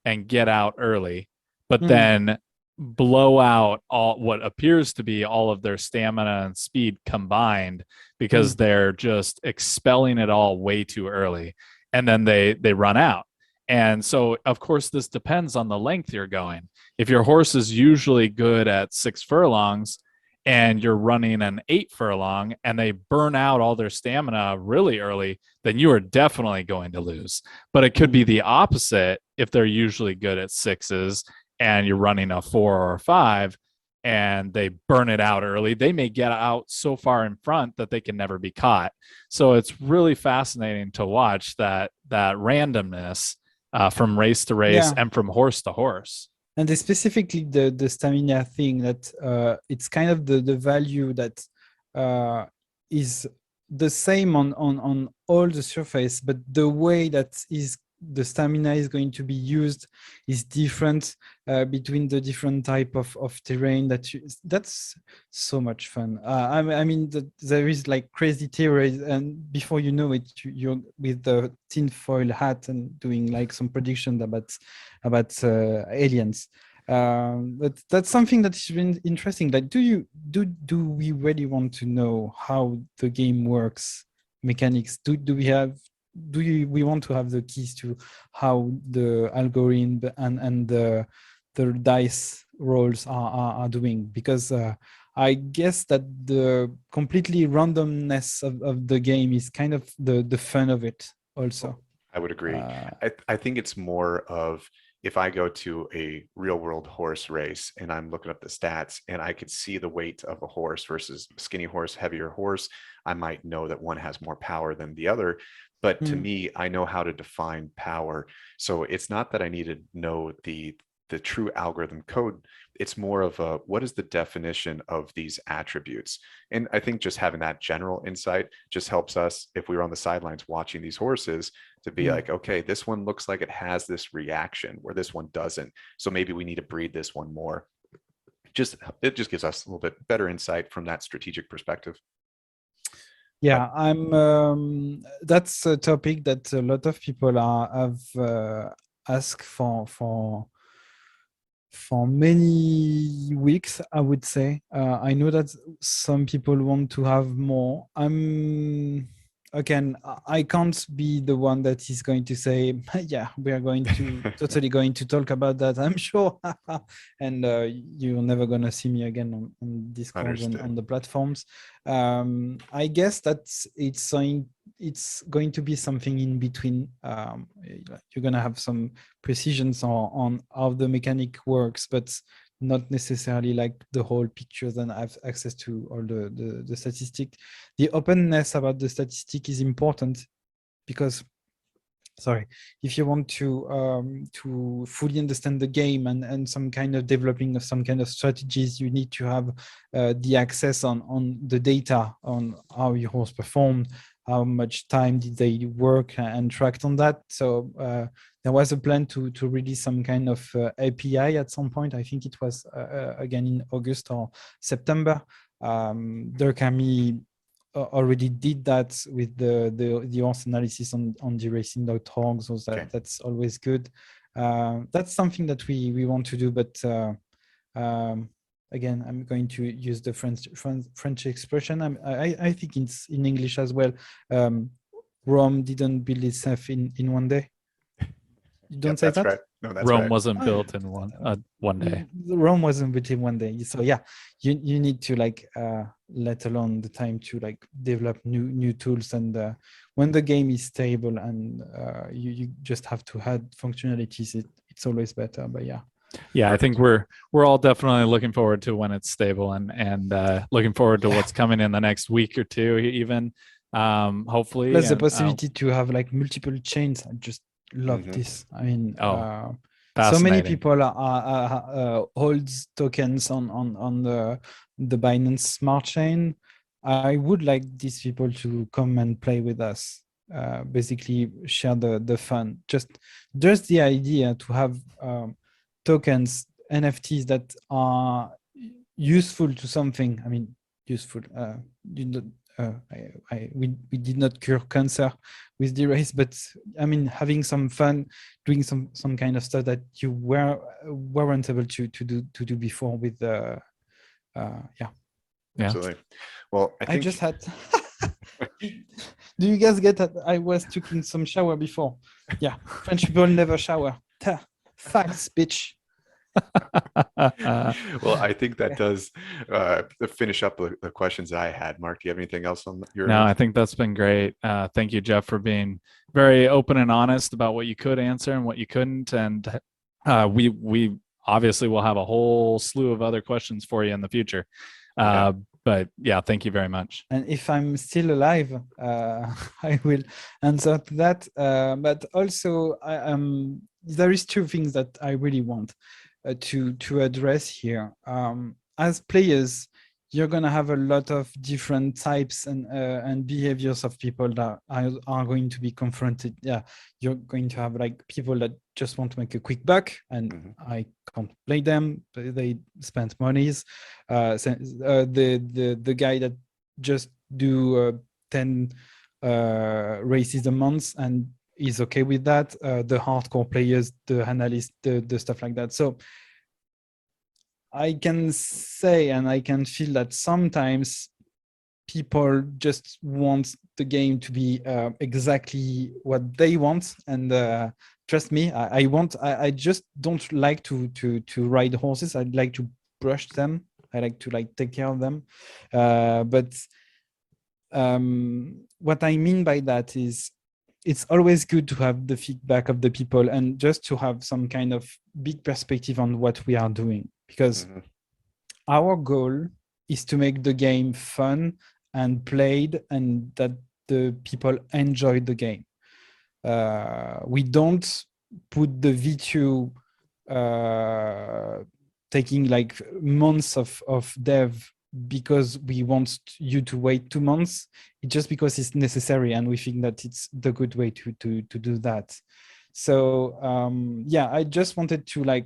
and get out early, but then blow out all what appears to be all of their stamina and speed combined because they're just expelling it all way too early, and then they run out. And so, of course, this depends on the length you're going. If your horse is usually good at 6 furlongs and you're running an 8 furlong and they burn out all their stamina really early, then you are definitely going to lose. But it could be the opposite if they're usually good at 6s and you're running a 4 or a 5 and they burn it out early. They may get out so far in front that they can never be caught. So it's really fascinating to watch that randomness from race to race and from horse to horse. And specifically the stamina thing, that it's kind of the value that is the same on all the surface, but the way that the stamina is going to be used is different between the different type of terrain. That's so much fun. I mean, there is like crazy theories, and before you know it, you're with the tinfoil hat and doing like some prediction about aliens. But that's something that's been interesting. Like, do we really want to know how the game works, mechanics? We want to have the keys to how the algorithm and the dice rolls are doing? Because I guess that the completely randomness of the game is kind of the fun of it also. I would agree. I think it's more of, if I go to a real world horse race and I'm looking up the stats and I could see the weight of a horse versus skinny horse, heavier horse, I might know that one has more power than the other. But to me, I know how to define power. So it's not that I need to know the true algorithm code. It's more of a, what is the definition of these attributes? And I think just having that general insight just helps us, if we were on the sidelines watching these horses, to be like, okay, this one looks like it has this reaction where this one doesn't. So maybe we need to breed this one more. It just gives us a little bit better insight from that strategic perspective. Yeah, that's a topic that a lot of people have asked for many weeks, I would say. I know that some people want to have more. Again, I can't be the one that is going to say, yeah, we are going to totally going to talk about that, I'm sure. And you're never going to see me again on Discord and on the platforms. I guess that it's going to be something in between. You're going to have some precisions on how the mechanic works, but not necessarily like the whole pictures and have access to all the statistics. The openness about the statistic is important because, if you want to fully understand the game and some kind of developing of some kind of strategies, you need to have the access on the data on how your horse performed, how much time did they work and tracked on that. So there was a plan to release some kind of API at some point. I think it was again in August or September. Durkheim already did that with the horse analysis on DeRacing.org, so that's always good. That's something that we want to do, but again, I'm going to use the French expression. I think it's in English as well. Rome didn't build itself in one day. You don't say that? Right. No, that's Rome right. wasn't built in one day. Rome wasn't built in one day. So yeah, you need to like let alone the time to like develop new tools, and when the game is stable and you just have to add functionalities, it's always better. But yeah, I think we're all definitely looking forward to when it's stable and looking forward to what's coming in the next week or two, even hopefully. Plus the possibility to have like multiple chains. I just love this. I mean, so many people holds tokens on the Binance Smart Chain. I would like these people to come and play with us. Basically, share the fun. Just the idea to have tokens, NFTs that are useful to something. I mean, useful. We did not cure cancer with DeRace, but I mean, having some fun, doing some kind of stuff that you weren't able to do before with Absolutely. Well, I think just had. Do you guys get that? I was taking some shower before. Yeah, French people never shower. Facts, bitch. Well, I think that does finish up the questions I had. Mark, do you have anything else on your No, end? I think that's been great. Thank you, Jeff, for being very open and honest about what you could answer and what you couldn't. And we obviously will have a whole slew of other questions for you in the future. But yeah, thank you very much. And if I'm still alive, I will answer to that. But also, there is two things that I really want to address here. As players, you're going to have a lot of different types and behaviors of people that are going to be confronted. Yeah, you're going to have like people that just want to make a quick buck, and I can't blame them. They spend monies. The guy that just do 10 races a month and is okay with that. The hardcore players, the analysts, the stuff like that. So I can say and I can feel that sometimes people just want the game to be exactly what they want. And trust me, I just don't like to ride horses. I'd like to brush them. I like to take care of them. But what I mean by that is it's always good to have the feedback of the people and just to have some kind of big perspective on what we are doing, because our goal is to make the game fun and played and that the people enjoy the game. We don't put the V2 taking like months of dev because we want you to wait 2 months. It's just because it's necessary and we think that it's the good way to do that. So yeah, I just wanted to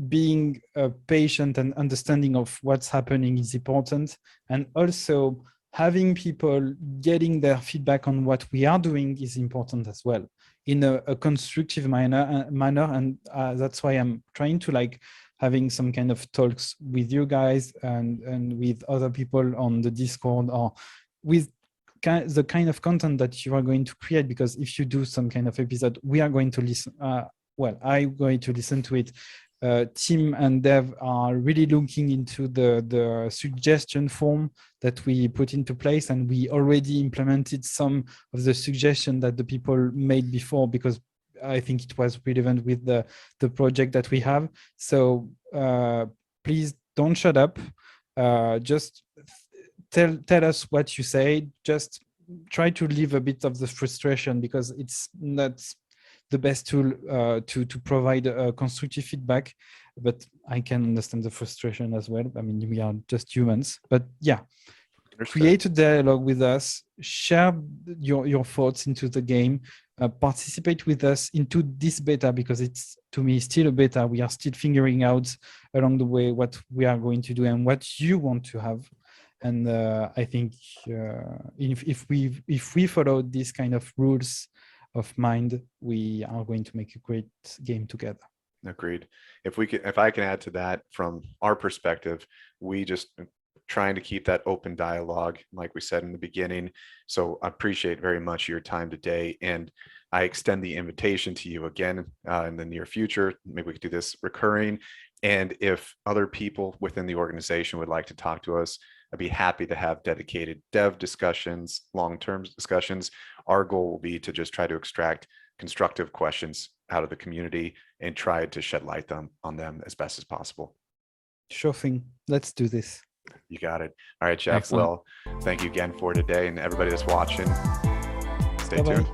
being patient and understanding of what's happening is important, and also having people getting their feedback on what we are doing is important as well in a constructive manner, and that's why I'm trying to having some kind of talks with you guys and with other people on the Discord, or with the kind of content that you are going to create, because if you do some kind of episode, we are going to listen. Well, I'm going to listen to it. Team and dev are really looking into the suggestion form that we put into place, and we already implemented some of the suggestion that the people made before, because I think it was relevant with the project that we have. So please don't shut up. Just tell us what you say. Just try to leave a bit of the frustration, because it's not the best tool to provide constructive feedback. But I can understand the frustration as well. I mean, we are just humans. But yeah, create a dialogue with us, share your thoughts into the game, participate with us into this beta, because it's, to me, still a beta. We are still figuring out along the way what we are going to do and what you want to have. And I think if we follow this kind of rules of mind, we are going to make a great game together. Agreed. If I can add to that, from our perspective, we just trying to keep that open dialogue, like we said in the beginning. So I appreciate very much your time today, and I extend the invitation to you again in the near future. Maybe we could do this recurring. And if other people within the organization would like to talk to us, I'd be happy to have dedicated dev discussions, long-term discussions. Our goal will be to just try to extract constructive questions out of the community and try to shed light on them as best as possible. Sure thing. Let's do this. You got it. All right, Jeff. Excellent. Well, thank you again for today, and everybody that's watching, stay tuned.